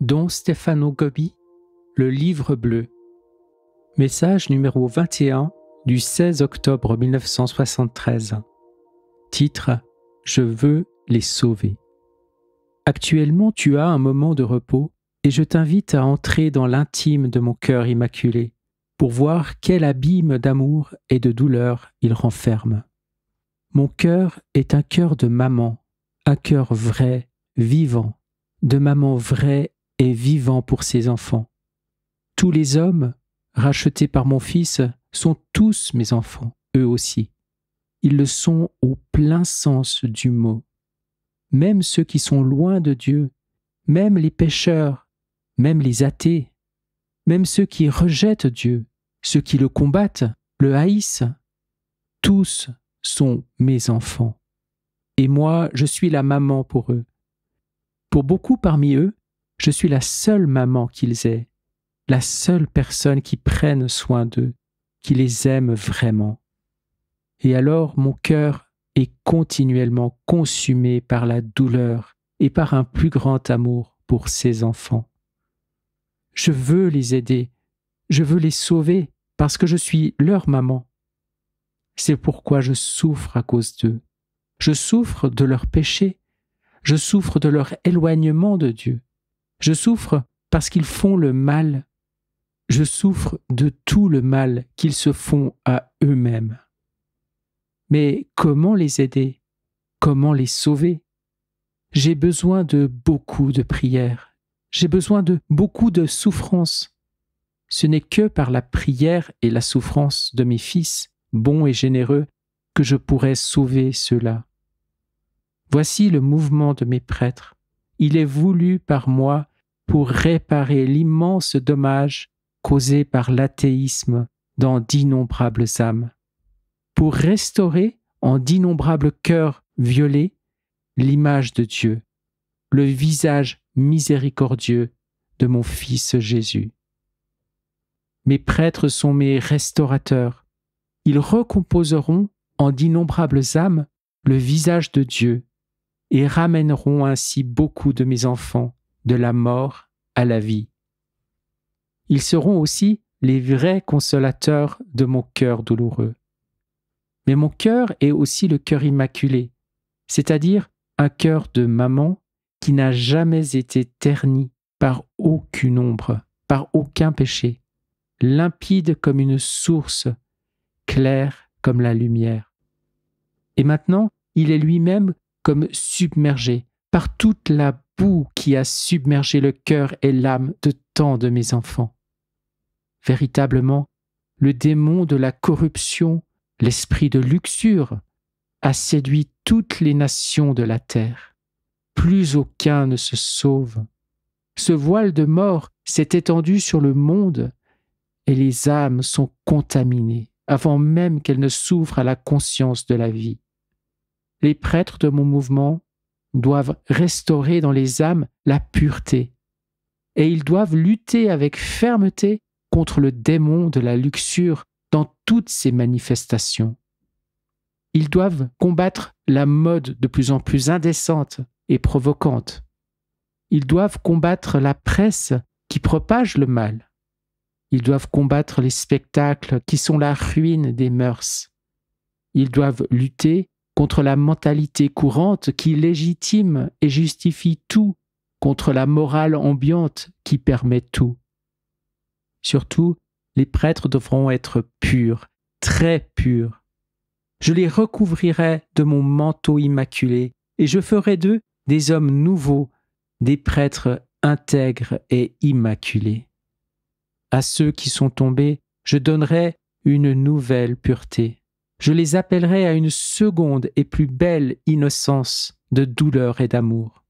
Don Stefano Gobbi, Le Livre bleu. Message numéro 21 du 16 octobre 1973. Titre « Je veux les sauver ». Actuellement, tu as un moment de repos et je t'invite à entrer dans l'intime de mon cœur immaculé pour voir quel abîme d'amour et de douleur il renferme. Mon cœur est un cœur de maman, un cœur vrai, vivant, de maman vraie et vivant pour ses enfants. Tous les hommes, rachetés par mon Fils, sont tous mes enfants, eux aussi. Ils le sont au plein sens du mot. Même ceux qui sont loin de Dieu, même les pécheurs, même les athées, même ceux qui rejettent Dieu, ceux qui le combattent, le haïssent, tous sont mes enfants. Et moi, je suis la maman pour eux. Pour beaucoup parmi eux, je suis la seule maman qu'ils aient, la seule personne qui prenne soin d'eux, qui les aime vraiment. Et alors mon cœur est continuellement consumé par la douleur et par un plus grand amour pour ces enfants. Je veux les aider, je veux les sauver parce que je suis leur maman. C'est pourquoi je souffre à cause d'eux. Je souffre de leurs péchés, je souffre de leur éloignement de Dieu. Je souffre parce qu'ils font le mal. Je souffre de tout le mal qu'ils se font à eux-mêmes. Mais comment les aider? Comment les sauver? J'ai besoin de beaucoup de prières. J'ai besoin de beaucoup de souffrance. Ce n'est que par la prière et la souffrance de mes fils, bons et généreux, que je pourrai sauver ceux-là. Voici le mouvement de mes prêtres. Il est voulu par moi pour réparer l'immense dommage causé par l'athéisme dans d'innombrables âmes, pour restaurer en d'innombrables cœurs violés l'image de Dieu, le visage miséricordieux de mon Fils Jésus. Mes prêtres sont mes restaurateurs. Ils recomposeront en d'innombrables âmes le visage de Dieu et ramèneront ainsi beaucoup de mes enfants de la mort à la vie. Ils seront aussi les vrais consolateurs de mon cœur douloureux. Mais mon cœur est aussi le cœur immaculé, c'est-à-dire un cœur de maman qui n'a jamais été terni par aucune ombre, par aucun péché, limpide comme une source, clair comme la lumière. Et maintenant, il est lui-même comme submergé par toute la boue qui a submergé le cœur et l'âme de tant de mes enfants. Véritablement, le démon de la corruption, l'esprit de luxure, a séduit toutes les nations de la terre. Plus aucun ne se sauve. Ce voile de mort s'est étendu sur le monde et les âmes sont contaminées avant même qu'elles ne s'ouvrent à la conscience de la vie. Les prêtres de mon mouvement doivent restaurer dans les âmes la pureté et ils doivent lutter avec fermeté contre le démon de la luxure dans toutes ses manifestations. Ils doivent combattre la mode de plus en plus indécente et provocante. Ils doivent combattre la presse qui propage le mal. Ils doivent combattre les spectacles qui sont la ruine des mœurs. Ils doivent lutter contre la mentalité courante qui légitime et justifie tout, contre la morale ambiante qui permet tout. Surtout, les prêtres devront être purs, très purs. Je les recouvrirai de mon manteau immaculé et je ferai d'eux des hommes nouveaux, des prêtres intègres et immaculés. À ceux qui sont tombés, je donnerai une nouvelle pureté. Je les appellerai à une seconde et plus belle innocence de douleur et d'amour.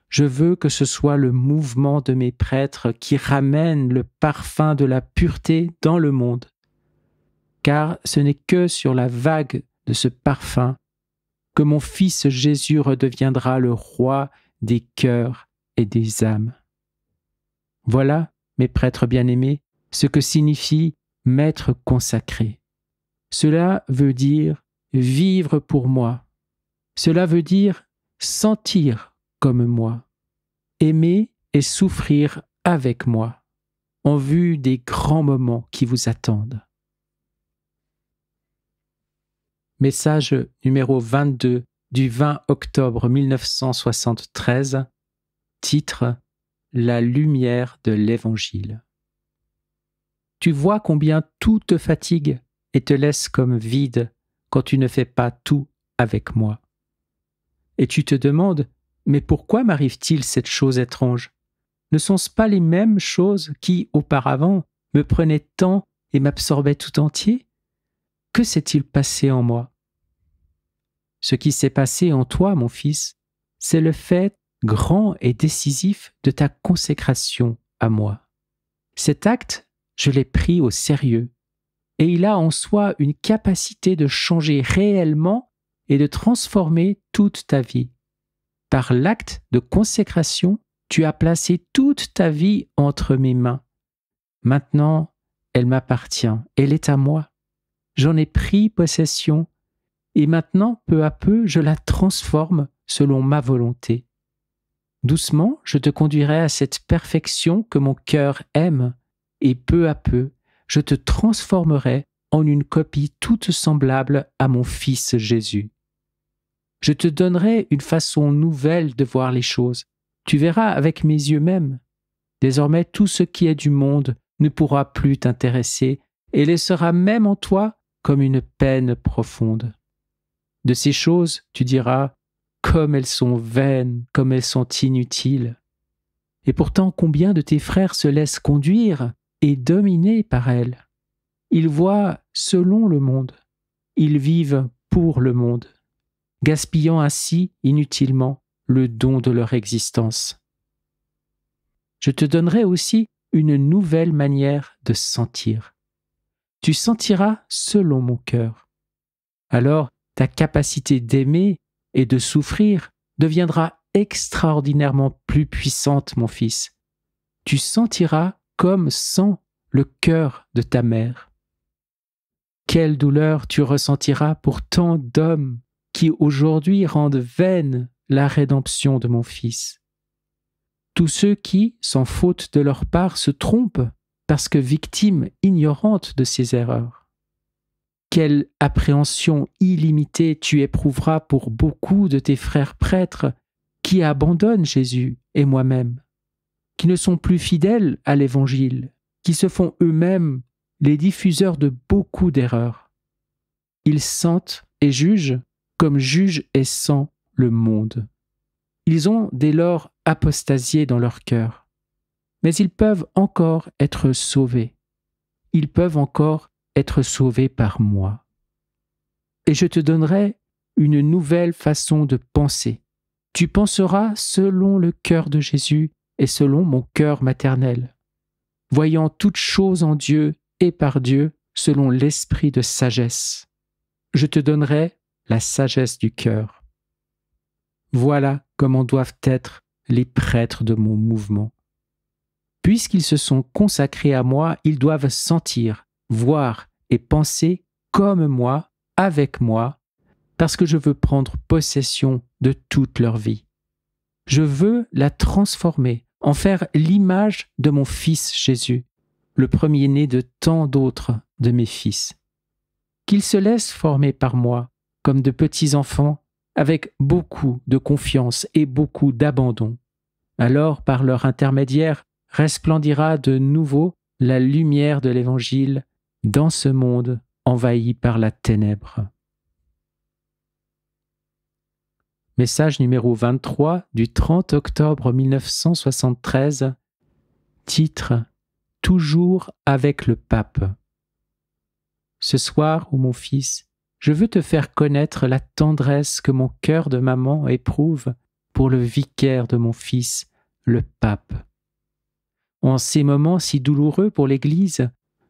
Je veux que ce soit le mouvement de mes prêtres qui ramène le parfum de la pureté dans le monde. Car ce n'est que sur la vague de ce parfum que mon Fils Jésus redeviendra le roi des cœurs et des âmes. Voilà, mes prêtres bien-aimés, ce que signifie m'être consacré. Cela veut dire vivre pour moi. Cela veut dire sentir comme moi, aimer et souffrir avec moi, en vue des grands moments qui vous attendent. Message numéro 22 du 20 octobre 1973, titre « La lumière de l'Évangile ». Tu vois combien tout te fatigue et te laisse comme vide quand tu ne fais pas tout avec moi. Et tu te demandes, mais pourquoi m'arrive-t-il cette chose étrange ? Ne sont-ce pas les mêmes choses qui, auparavant, me prenaient tant et m'absorbaient tout entier ? Que s'est-il passé en moi ? Ce qui s'est passé en toi, mon fils, c'est le fait grand et décisif de ta consécration à moi. Cet acte, je l'ai pris au sérieux, et il a en soi une capacité de changer réellement et de transformer toute ta vie. Par l'acte de consécration, tu as placé toute ta vie entre mes mains. Maintenant, elle m'appartient, elle est à moi. J'en ai pris possession, et maintenant, peu à peu, je la transforme selon ma volonté. Doucement, je te conduirai à cette perfection que mon cœur aime, et peu à peu, je te transformerai en une copie toute semblable à mon Fils Jésus. Je te donnerai une façon nouvelle de voir les choses. Tu verras avec mes yeux même. Désormais, tout ce qui est du monde ne pourra plus t'intéresser et laissera même en toi comme une peine profonde. De ces choses, tu diras, comme elles sont vaines, comme elles sont inutiles. Et pourtant, combien de tes frères se laissent conduire et dominer par elles ? Ils voient selon le monde. Ils vivent pour le monde, gaspillant ainsi inutilement le don de leur existence. Je te donnerai aussi une nouvelle manière de sentir. Tu sentiras selon mon cœur. Alors, ta capacité d'aimer et de souffrir deviendra extraordinairement plus puissante, mon fils. Tu sentiras comme sent le cœur de ta mère. Quelle douleur tu ressentiras pour tant d'hommes qui aujourd'hui rendent vaine la rédemption de mon Fils. Tous ceux qui, sans faute de leur part, se trompent parce que victimes ignorantes de ces erreurs. Quelle appréhension illimitée tu éprouveras pour beaucoup de tes frères prêtres qui abandonnent Jésus et moi-même, qui ne sont plus fidèles à l'Évangile, qui se font eux-mêmes les diffuseurs de beaucoup d'erreurs. Ils sentent et jugent comme juge et sent le monde. Ils ont dès lors apostasié dans leur cœur. Mais ils peuvent encore être sauvés. Ils peuvent encore être sauvés par moi. Et je te donnerai une nouvelle façon de penser. Tu penseras selon le cœur de Jésus et selon mon cœur maternel, voyant toutes choses en Dieu et par Dieu selon l'esprit de sagesse. Je te donnerai la sagesse du cœur. Voilà comment doivent être les prêtres de mon mouvement. Puisqu'ils se sont consacrés à moi, ils doivent sentir, voir et penser comme moi, avec moi, parce que je veux prendre possession de toute leur vie. Je veux la transformer, en faire l'image de mon Fils Jésus, le premier-né de tant d'autres de mes fils. Qu'ils se laissent former par moi, comme de petits enfants, avec beaucoup de confiance et beaucoup d'abandon. Alors, par leur intermédiaire, resplendira de nouveau la lumière de l'Évangile dans ce monde envahi par la ténèbre. Message numéro 23 du 30 octobre 1973, titre « Toujours avec le pape ». Ce soir, ô mon fils, je veux te faire connaître la tendresse que mon cœur de maman éprouve pour le vicaire de mon fils, le pape. En ces moments si douloureux pour l'Église,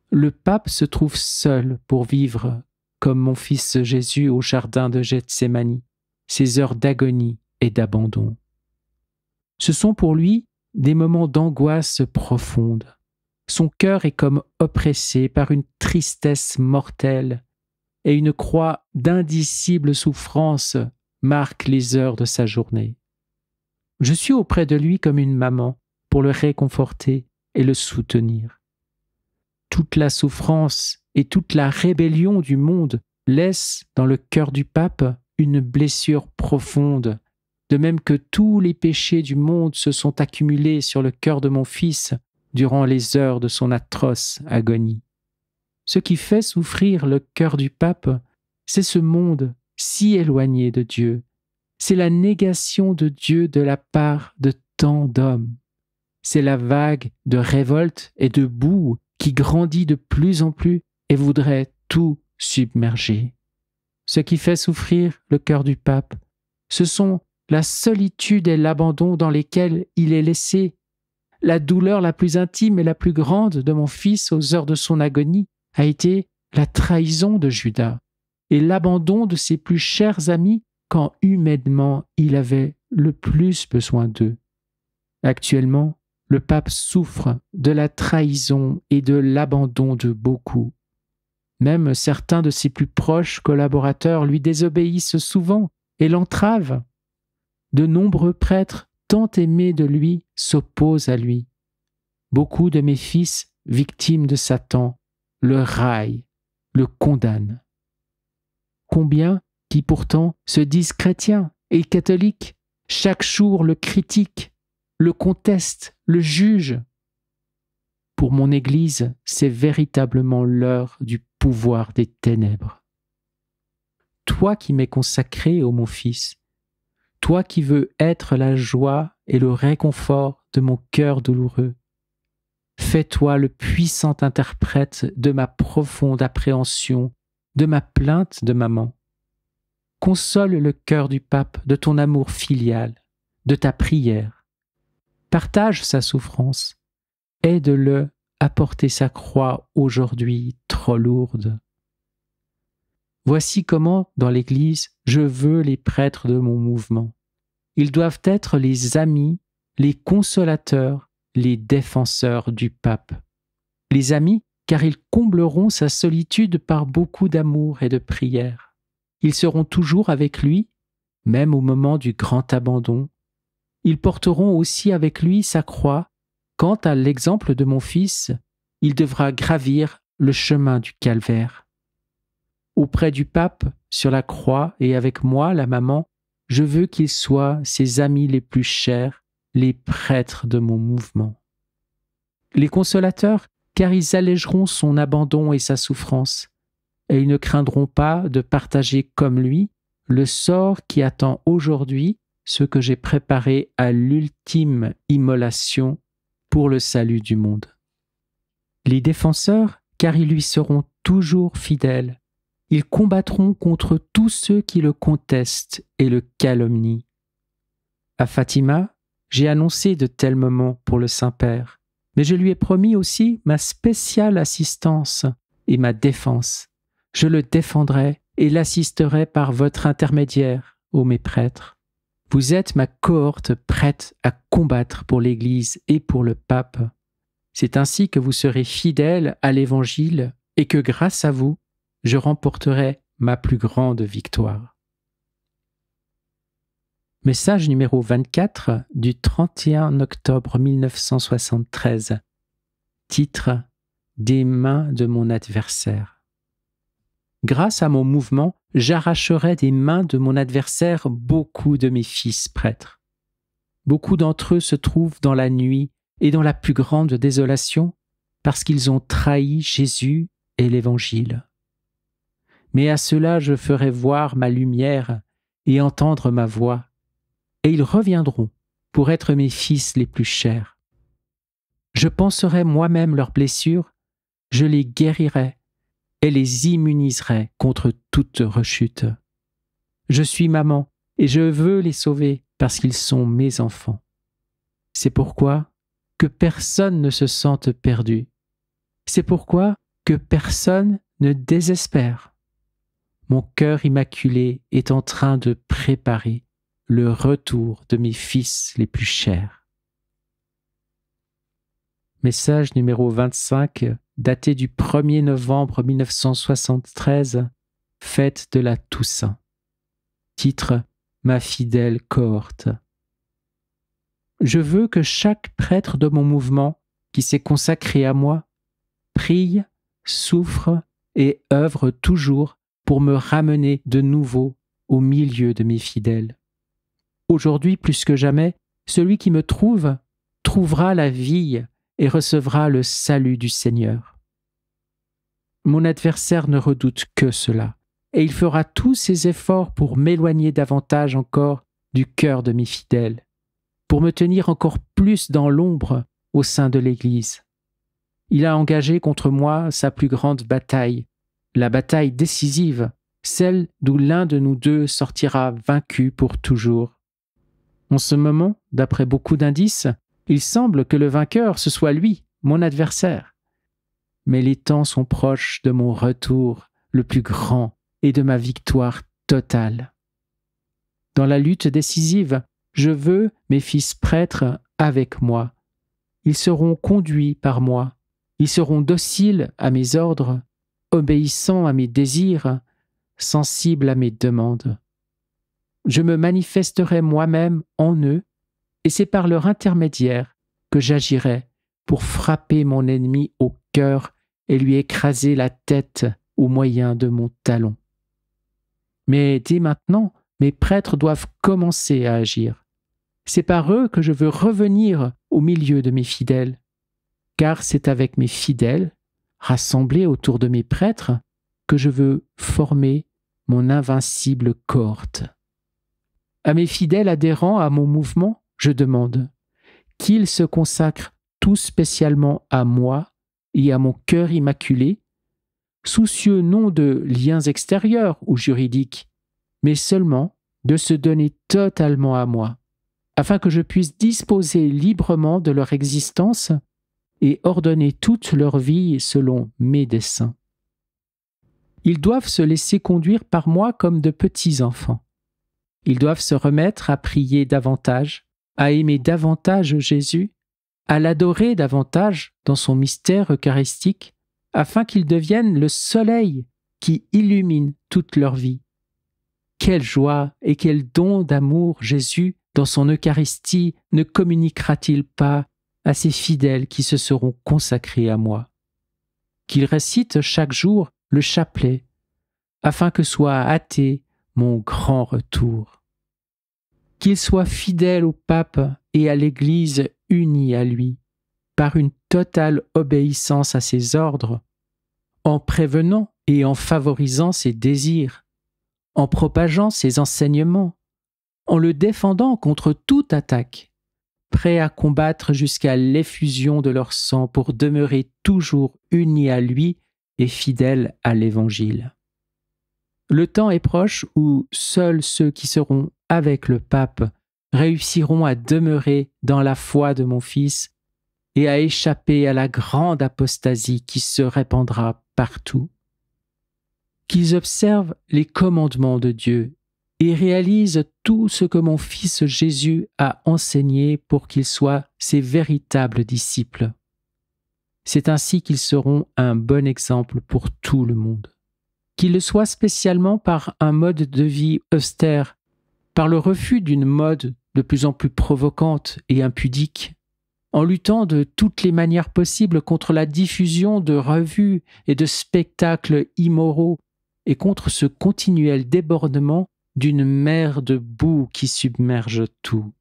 le pape se trouve seul pour vivre, comme mon fils Jésus au jardin de Gethsémani, ses heures d'agonie et d'abandon. Ce sont pour lui des moments d'angoisse profonde. Son cœur est comme oppressé par une tristesse mortelle et une croix d'indicible souffrance marque les heures de sa journée. Je suis auprès de lui comme une maman pour le réconforter et le soutenir. Toute la souffrance et toute la rébellion du monde laissent dans le cœur du pape une blessure profonde, de même que tous les péchés du monde se sont accumulés sur le cœur de mon fils durant les heures de son atroce agonie. Ce qui fait souffrir le cœur du pape, c'est ce monde si éloigné de Dieu. C'est la négation de Dieu de la part de tant d'hommes. C'est la vague de révolte et de boue qui grandit de plus en plus et voudrait tout submerger. Ce qui fait souffrir le cœur du pape, ce sont la solitude et l'abandon dans lesquels il est laissé. La douleur la plus intime et la plus grande de mon fils aux heures de son agonie a été la trahison de Judas et l'abandon de ses plus chers amis quand humainement il avait le plus besoin d'eux. Actuellement, le pape souffre de la trahison et de l'abandon de beaucoup. Même certains de ses plus proches collaborateurs lui désobéissent souvent et l'entravent. De nombreux prêtres tant aimés de lui s'opposent à lui. Beaucoup de mes fils, victimes de Satan, le raillent, le condamnent. Combien qui pourtant se disent chrétiens et catholiques, chaque jour le critiquent, le contestent, le jugent. Pour mon Église, c'est véritablement l'heure du pouvoir des ténèbres. Toi qui m'es consacré, ô mon Fils, toi qui veux être la joie et le réconfort de mon cœur douloureux, fais-toi le puissant interprète de ma profonde appréhension, de ma plainte de maman. Console le cœur du pape de ton amour filial, de ta prière. Partage sa souffrance. Aide-le à porter sa croix aujourd'hui trop lourde. Voici comment, dans l'Église, je veux les prêtres de mon mouvement. Ils doivent être les amis, les consolateurs, les défenseurs du pape. Les amis, car ils combleront sa solitude par beaucoup d'amour et de prière. Ils seront toujours avec lui, même au moment du grand abandon. Ils porteront aussi avec lui sa croix, quand, à l'exemple de mon fils, il devra gravir le chemin du calvaire. Auprès du pape, sur la croix, et avec moi, la maman, je veux qu'ils soient ses amis les plus chers, les prêtres de mon mouvement. Les consolateurs, car ils allégeront son abandon et sa souffrance, et ils ne craindront pas de partager comme lui le sort qui attend aujourd'hui ce que j'ai préparé à l'ultime immolation pour le salut du monde. Les défenseurs, car ils lui seront toujours fidèles, ils combattront contre tous ceux qui le contestent et le calomnient. À Fatima, j'ai annoncé de tels moments pour le Saint-Père, mais je lui ai promis aussi ma spéciale assistance et ma défense. Je le défendrai et l'assisterai par votre intermédiaire, ô mes prêtres. Vous êtes ma cohorte prête à combattre pour l'Église et pour le pape. C'est ainsi que vous serez fidèles à l'Évangile et que grâce à vous, je remporterai ma plus grande victoire. Message numéro 24 du 31 octobre 1973. Titre « Des mains de mon adversaire ». Grâce à mon mouvement, j'arracherai des mains de mon adversaire beaucoup de mes fils prêtres. Beaucoup d'entre eux se trouvent dans la nuit et dans la plus grande désolation parce qu'ils ont trahi Jésus et l'Évangile. Mais à ceux-là je ferai voir ma lumière et entendre ma voix, et ils reviendront pour être mes fils les plus chers. Je panserai moi-même leurs blessures, je les guérirai et les immuniserai contre toute rechute. Je suis maman et je veux les sauver parce qu'ils sont mes enfants. C'est pourquoi que personne ne se sente perdu. C'est pourquoi que personne ne désespère. Mon cœur immaculé est en train de préparer le retour de mes fils les plus chers. Message numéro 25, daté du 1er novembre 1973, fête de la Toussaint. Titre « Ma fidèle cohorte ». Je veux que chaque prêtre de mon mouvement qui s'est consacré à moi prie, souffre et œuvre toujours pour me ramener de nouveau au milieu de mes fidèles. Aujourd'hui, plus que jamais, celui qui me trouve trouvera la vie et recevra le salut du Seigneur. Mon adversaire ne redoute que cela, et il fera tous ses efforts pour m'éloigner davantage encore du cœur de mes fidèles, pour me tenir encore plus dans l'ombre au sein de l'Église. Il a engagé contre moi sa plus grande bataille, la bataille décisive, celle d'où l'un de nous deux sortira vaincu pour toujours. En ce moment, d'après beaucoup d'indices, il semble que le vainqueur, ce soit lui, mon adversaire. Mais les temps sont proches de mon retour le plus grand et de ma victoire totale. Dans la lutte décisive, je veux mes fils prêtres avec moi. Ils seront conduits par moi. Ils seront dociles à mes ordres, obéissants à mes désirs, sensibles à mes demandes. Je me manifesterai moi-même en eux, et c'est par leur intermédiaire que j'agirai pour frapper mon ennemi au cœur et lui écraser la tête au moyen de mon talon. Mais dès maintenant, mes prêtres doivent commencer à agir. C'est par eux que je veux revenir au milieu de mes fidèles, car c'est avec mes fidèles, rassemblés autour de mes prêtres, que je veux former mon invincible cohorte. À mes fidèles adhérents à mon mouvement, je demande qu'ils se consacrent tout spécialement à moi et à mon cœur immaculé, soucieux non de liens extérieurs ou juridiques, mais seulement de se donner totalement à moi, afin que je puisse disposer librement de leur existence et ordonner toute leur vie selon mes desseins. Ils doivent se laisser conduire par moi comme de petits enfants. Ils doivent se remettre à prier davantage, à aimer davantage Jésus, à l'adorer davantage dans son mystère eucharistique, afin qu'ils deviennent le soleil qui illumine toute leur vie. Quelle joie et quel don d'amour Jésus, dans son Eucharistie, ne communiquera-t-il pas à ses fidèles qui se seront consacrés à moi? Qu'ils récitent chaque jour le chapelet, afin que soit hâté mon grand retour. Qu'ils soient fidèles au pape et à l'Église unis à lui, par une totale obéissance à ses ordres, en prévenant et en favorisant ses désirs, en propageant ses enseignements, en le défendant contre toute attaque, prêts à combattre jusqu'à l'effusion de leur sang pour demeurer toujours unis à lui et fidèles à l'Évangile. Le temps est proche où seuls ceux qui seront avec le pape réussiront à demeurer dans la foi de mon Fils et à échapper à la grande apostasie qui se répandra partout. Qu'ils observent les commandements de Dieu et réalisent tout ce que mon Fils Jésus a enseigné pour qu'ils soient ses véritables disciples. C'est ainsi qu'ils seront un bon exemple pour tout le monde. Qu'ils le soient spécialement par un mode de vie austère, par le refus d'une mode de plus en plus provocante et impudique, en luttant de toutes les manières possibles contre la diffusion de revues et de spectacles immoraux et contre ce continuel débordement d'une mer de boue qui submerge tout.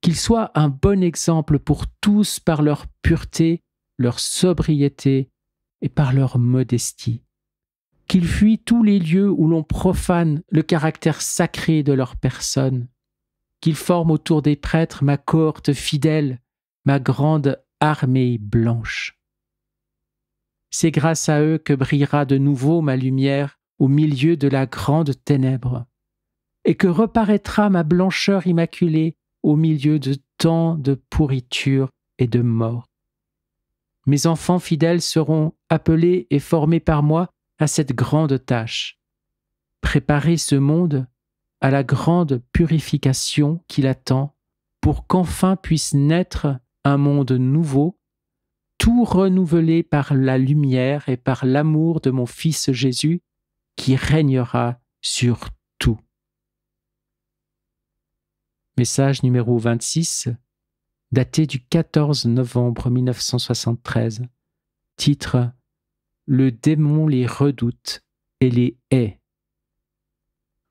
Qu'ils soient un bon exemple pour tous par leur pureté, leur sobriété et par leur modestie. Qu'ils fuient tous les lieux où l'on profane le caractère sacré de leur personne. Qu'ils forment autour des prêtres ma cohorte fidèle, ma grande armée blanche. C'est grâce à eux que brillera de nouveau ma lumière au milieu de la grande ténèbre, et que reparaîtra ma blancheur immaculée au milieu de tant de pourriture et de mort. Mes enfants fidèles seront appelés et formés par moi à cette grande tâche, préparer ce monde à la grande purification qui l'attend pour qu'enfin puisse naître un monde nouveau, tout renouvelé par la lumière et par l'amour de mon Fils Jésus qui régnera sur tout. Message numéro 26. daté du 14 novembre 1973. Titre « Le démon les redoute et les hait ».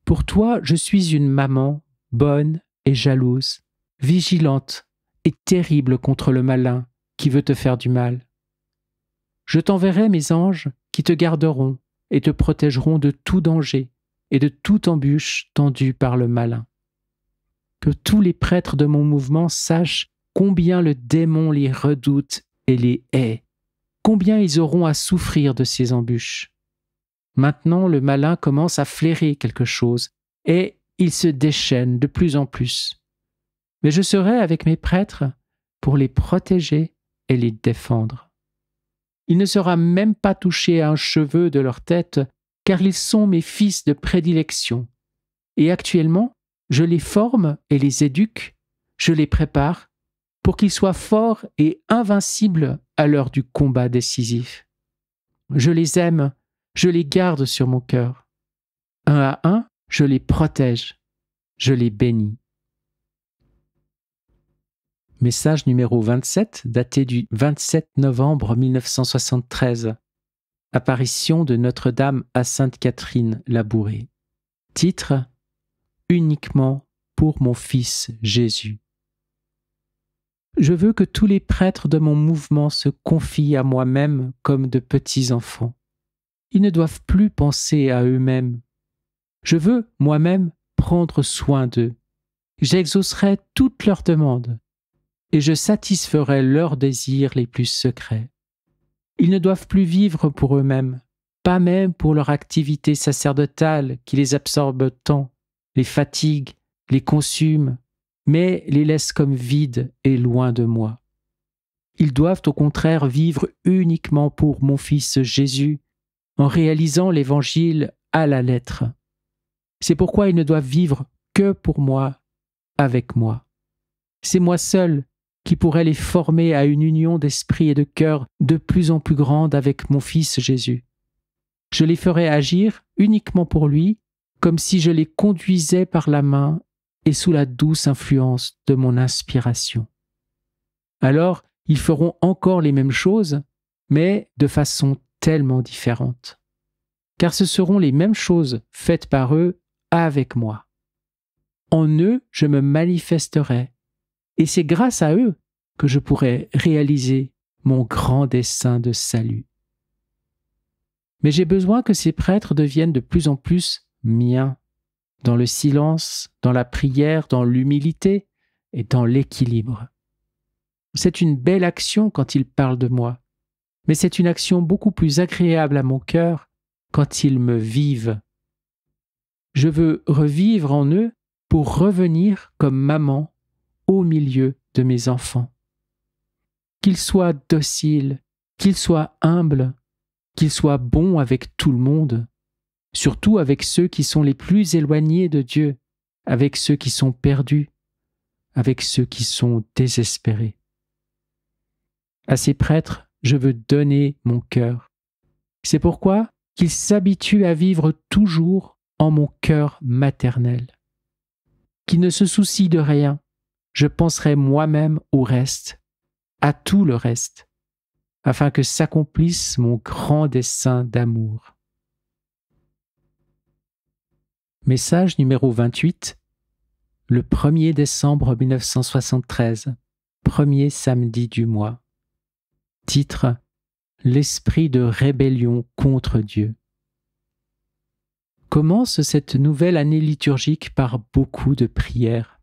Pour toi, je suis une maman bonne et jalouse, vigilante et terrible contre le malin qui veut te faire du mal. Je t'enverrai mes anges qui te garderont et te protégeront de tout danger et de toute embûche tendue par le malin. Que tous les prêtres de mon mouvement sachent combien le démon les redoute et les hait, combien ils auront à souffrir de ces embûches. Maintenant, le malin commence à flairer quelque chose et il se déchaîne de plus en plus. Mais je serai avec mes prêtres pour les protéger et les défendre. Il ne sera même pas touché à un cheveu de leur tête, car ils sont mes fils de prédilection. Et actuellement, je les forme et les éduque, je les prépare pour qu'ils soient forts et invincibles à l'heure du combat décisif. Je les aime, je les garde sur mon cœur. Un à un, je les protège, je les bénis. Message numéro 27, daté du 27 novembre 1973. Apparition de Notre-Dame à Sainte-Catherine-la-Bourrée. Titre « Uniquement pour mon fils Jésus ». Je veux que tous les prêtres de mon mouvement se confient à moi-même comme de petits enfants. Ils ne doivent plus penser à eux-mêmes. Je veux, moi-même, prendre soin d'eux. J'exaucerai toutes leurs demandes et je satisferai leurs désirs les plus secrets. Ils ne doivent plus vivre pour eux-mêmes, pas même pour leur activité sacerdotale qui les absorbe tant, les fatigue, les consume, mais les laisse comme vides et loin de moi. Ils doivent au contraire vivre uniquement pour mon fils Jésus, en réalisant l'Évangile à la lettre. C'est pourquoi ils ne doivent vivre que pour moi, avec moi. C'est moi seul qui pourrait les former à une union d'esprit et de cœur de plus en plus grande avec mon Fils Jésus. Je les ferai agir uniquement pour lui, comme si je les conduisais par la main et sous la douce influence de mon inspiration. Alors, ils feront encore les mêmes choses, mais de façon tellement différente. Car ce seront les mêmes choses faites par eux avec moi. En eux, je me manifesterai, et c'est grâce à eux que je pourrai réaliser mon grand dessein de salut. Mais j'ai besoin que ces prêtres deviennent de plus en plus miens, dans le silence, dans la prière, dans l'humilité et dans l'équilibre. C'est une belle action quand ils parlent de moi, mais c'est une action beaucoup plus agréable à mon cœur quand ils me vivent. Je veux revivre en eux pour revenir comme maman au milieu de mes enfants. Qu'ils soient dociles, qu'ils soient humbles, qu'ils soient bons avec tout le monde, surtout avec ceux qui sont les plus éloignés de Dieu, avec ceux qui sont perdus, avec ceux qui sont désespérés. À ces prêtres, je veux donner mon cœur. C'est pourquoi qu'ils s'habituent à vivre toujours en mon cœur maternel. Qu'ils ne se soucient de rien, je penserai moi-même au reste, à tout le reste, afin que s'accomplisse mon grand dessein d'amour. Message numéro 28, le 1er décembre 1973, premier samedi du mois. Titre « L'esprit de rébellion contre Dieu ». Commence cette nouvelle année liturgique par beaucoup de prières.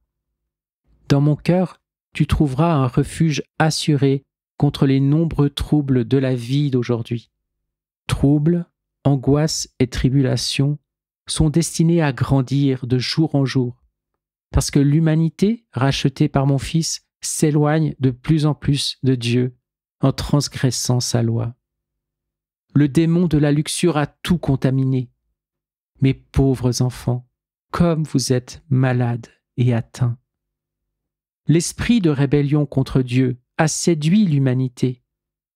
Dans mon cœur, tu trouveras un refuge assuré contre les nombreux troubles de la vie d'aujourd'hui. Troubles, angoisses et tribulations sont destinés à grandir de jour en jour, parce que l'humanité, rachetée par mon Fils, s'éloigne de plus en plus de Dieu en transgressant sa loi. Le démon de la luxure a tout contaminé. Mes pauvres enfants, comme vous êtes malades et atteints. L'esprit de rébellion contre Dieu a séduit l'humanité.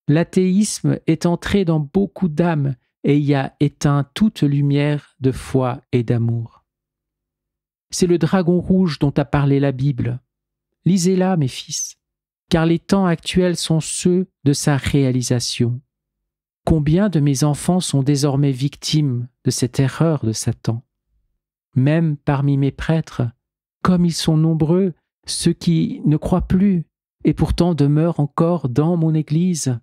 L'athéisme est entré dans beaucoup d'âmes et y a éteint toute lumière de foi et d'amour. C'est le dragon rouge dont a parlé la Bible. Lisez-la, mes fils. car les temps actuels sont ceux de sa réalisation. Combien de mes enfants sont désormais victimes de cette erreur de Satan? Même parmi mes prêtres, comme ils sont nombreux, ceux qui ne croient plus et pourtant demeurent encore dans mon Église,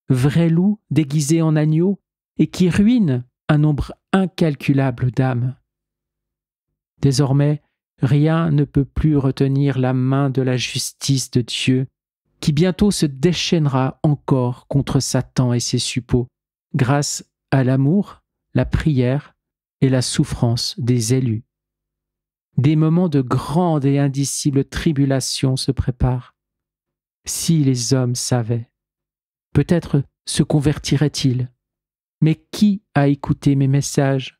vrais loups déguisés en agneaux et qui ruinent un nombre incalculable d'âmes. Désormais, rien ne peut plus retenir la main de la justice de Dieu, qui bientôt se déchaînera encore contre Satan et ses suppôts, grâce à l'amour, la prière et la souffrance des élus. Des moments de grande et indicible tribulation se préparent. Si les hommes savaient, peut-être se convertiraient-ils. Mais qui a écouté mes messages?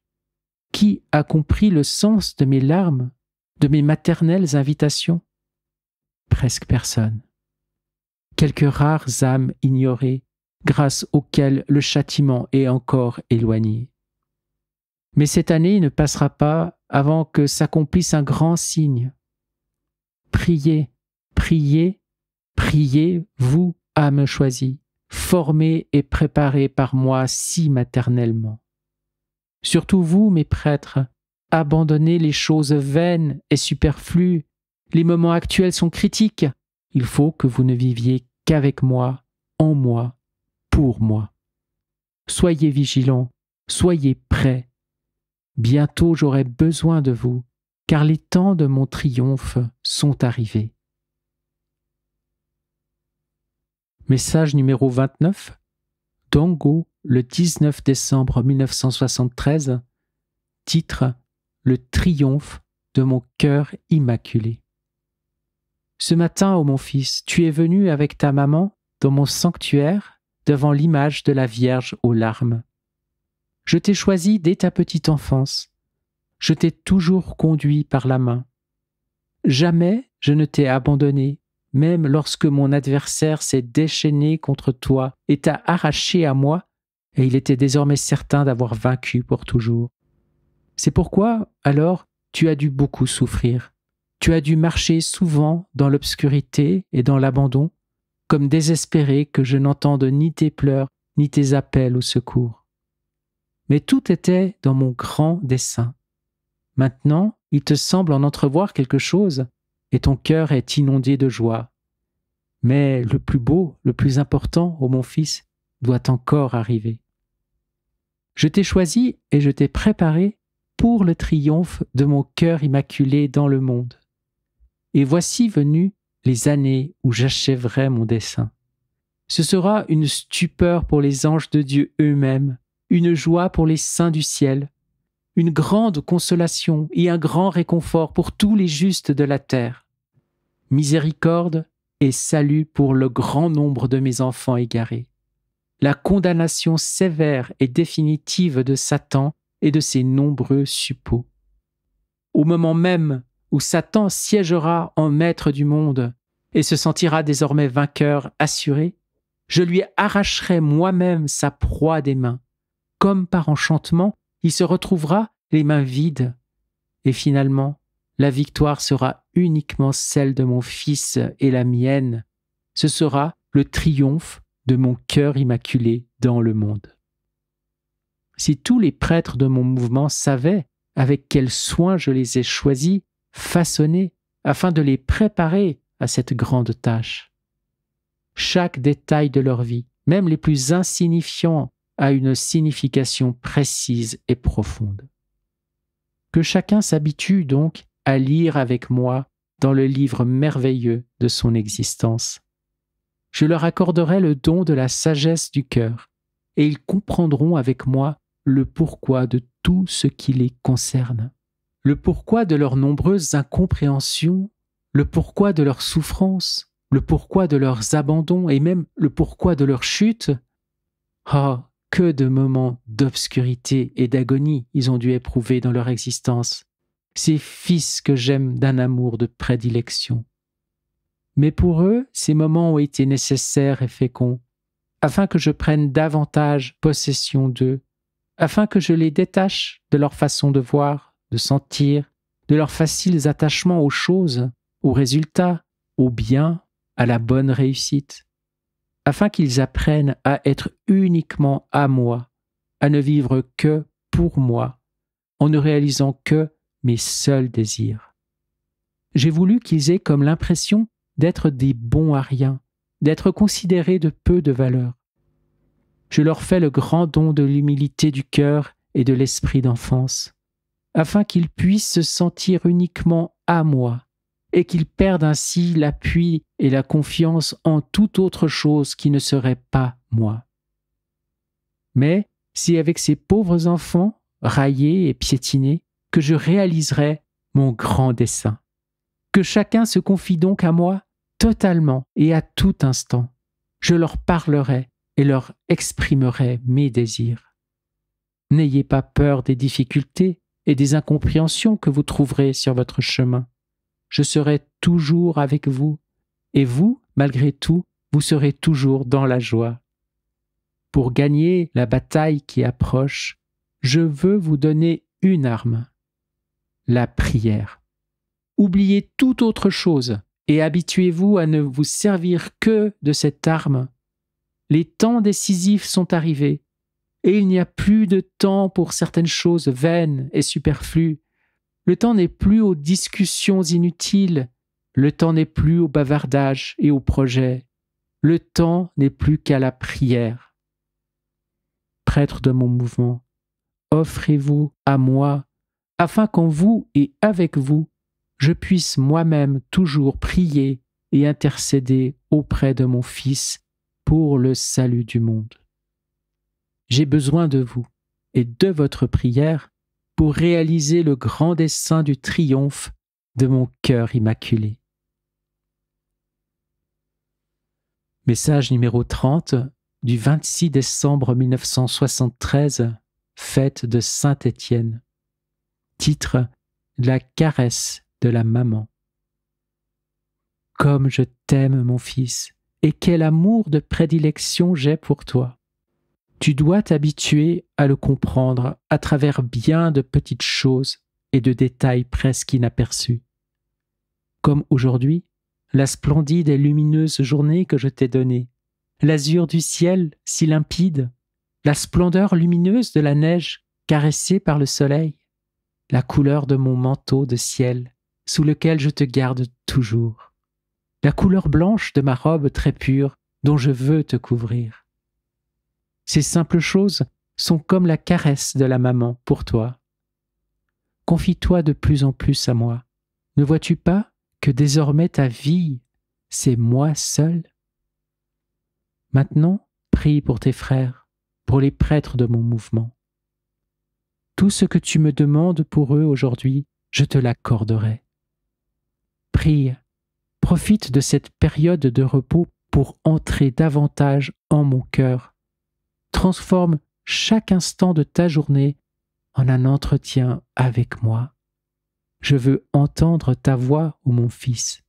Qui a compris le sens de mes larmes, de mes maternelles invitations? Presque personne. Quelques rares âmes ignorées, grâce auxquelles le châtiment est encore éloigné. Mais cette année ne passera pas avant que s'accomplisse un grand signe. Priez, priez, priez, vous, âmes choisies, formées et préparées par moi si maternellement. Surtout vous, mes prêtres, abandonnez les choses vaines et superflues. Les moments actuels sont critiques. Il faut que vous ne viviez qu'avec moi, en moi, pour moi. Soyez vigilants, soyez prêts. Bientôt j'aurai besoin de vous, car les temps de mon triomphe sont arrivés. Message numéro 29, Dongo, le 19 décembre 1973, titre « Le triomphe de mon cœur immaculé ». Ce matin, ô mon fils, tu es venu avec ta maman dans mon sanctuaire devant l'image de la Vierge aux larmes. Je t'ai choisi dès ta petite enfance. Je t'ai toujours conduit par la main. Jamais je ne t'ai abandonné, même lorsque mon adversaire s'est déchaîné contre toi et t'a arraché à moi, et il était désormais certain d'avoir vaincu pour toujours. C'est pourquoi, alors, tu as dû beaucoup souffrir. Tu as dû marcher souvent dans l'obscurité et dans l'abandon, comme désespéré que je n'entende ni tes pleurs, ni tes appels au secours. Mais tout était dans mon grand dessein. Maintenant, il te semble en entrevoir quelque chose, et ton cœur est inondé de joie. Mais le plus beau, le plus important, ô mon fils, doit encore arriver. Je t'ai choisi et je t'ai préparé pour le triomphe de mon cœur immaculé dans le monde. Et voici venues les années où j'achèverai mon dessein. Ce sera une stupeur pour les anges de Dieu eux-mêmes, une joie pour les saints du ciel, une grande consolation et un grand réconfort pour tous les justes de la terre. Miséricorde et salut pour le grand nombre de mes enfants égarés. La condamnation sévère et définitive de Satan et de ses nombreux suppôts. Au moment même où Satan siégera en maître du monde et se sentira désormais vainqueur assuré, je lui arracherai moi-même sa proie des mains. Comme par enchantement, il se retrouvera les mains vides. Et finalement, la victoire sera uniquement celle de mon fils et la mienne. Ce sera le triomphe de mon cœur immaculé dans le monde. Si tous les prêtres de mon mouvement savaient avec quel soin je les ai choisis, façonnés, afin de les préparer à cette grande tâche. Chaque détail de leur vie, même les plus insignifiants, a une signification précise et profonde. Que chacun s'habitue donc à lire avec moi dans le livre merveilleux de son existence. Je leur accorderai le don de la sagesse du cœur, et ils comprendront avec moi le pourquoi de tout ce qui les concerne, le pourquoi de leurs nombreuses incompréhensions, le pourquoi de leurs souffrances, le pourquoi de leurs abandons et même le pourquoi de leurs chutes. Oh, que de moments d'obscurité et d'agonie ils ont dû éprouver dans leur existence, ces fils que j'aime d'un amour de prédilection. Mais pour eux, ces moments ont été nécessaires et féconds, afin que je prenne davantage possession d'eux, afin que je les détache de leur façon de voir, de sentir, de leurs faciles attachements aux choses, aux résultats, aux biens, à la bonne réussite, afin qu'ils apprennent à être uniquement à moi, à ne vivre que pour moi, en ne réalisant que mes seuls désirs. J'ai voulu qu'ils aient comme l'impression d'être des bons à rien, d'être considérés de peu de valeur. Je leur fais le grand don de l'humilité du cœur et de l'esprit d'enfance, afin qu'ils puissent se sentir uniquement à moi et qu'ils perdent ainsi l'appui et la confiance en toute autre chose qui ne serait pas moi. Mais c'est avec ces pauvres enfants, raillés et piétinés, que je réaliserai mon grand dessein. Que chacun se confie donc à moi totalement et à tout instant. Je leur parlerai et leur exprimerai mes désirs. N'ayez pas peur des difficultés et des incompréhensions que vous trouverez sur votre chemin. Je serai toujours avec vous, et vous, malgré tout, vous serez toujours dans la joie. Pour gagner la bataille qui approche, je veux vous donner une arme, la prière. Oubliez toute autre chose et habituez-vous à ne vous servir que de cette arme. Les temps décisifs sont arrivés et il n'y a plus de temps pour certaines choses vaines et superflues. Le temps n'est plus aux discussions inutiles, le temps n'est plus au bavardage et aux projets, le temps n'est plus qu'à la prière. Prêtre de mon mouvement, offrez-vous à moi, afin qu'en vous et avec vous, je puisse moi-même toujours prier et intercéder auprès de mon Fils pour le salut du monde. J'ai besoin de vous et de votre prière pour réaliser le grand dessein du triomphe de mon cœur immaculé. Message numéro 30 du 26 décembre 1973, fête de Saint-Étienne. Titre « La caresse de la maman ». Comme je t'aime, mon fils, et quel amour de prédilection j'ai pour toi. Tu dois t'habituer à le comprendre à travers bien de petites choses et de détails presque inaperçus. Comme aujourd'hui, la splendide et lumineuse journée que je t'ai donnée, l'azur du ciel si limpide, la splendeur lumineuse de la neige caressée par le soleil, la couleur de mon manteau de ciel sous lequel je te garde toujours, la couleur blanche de ma robe très pure dont je veux te couvrir. Ces simples choses sont comme la caresse de la maman pour toi. Confie-toi de plus en plus à moi. Ne vois-tu pas que désormais ta vie, c'est moi seul? Maintenant, prie pour tes frères, pour les prêtres de mon mouvement. Tout ce que tu me demandes pour eux aujourd'hui, je te l'accorderai. Prie, profite de cette période de repos pour entrer davantage en mon cœur. Transforme chaque instant de ta journée en un entretien avec moi. Je veux entendre ta voix, ô mon fils.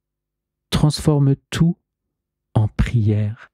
Transforme tout en prière.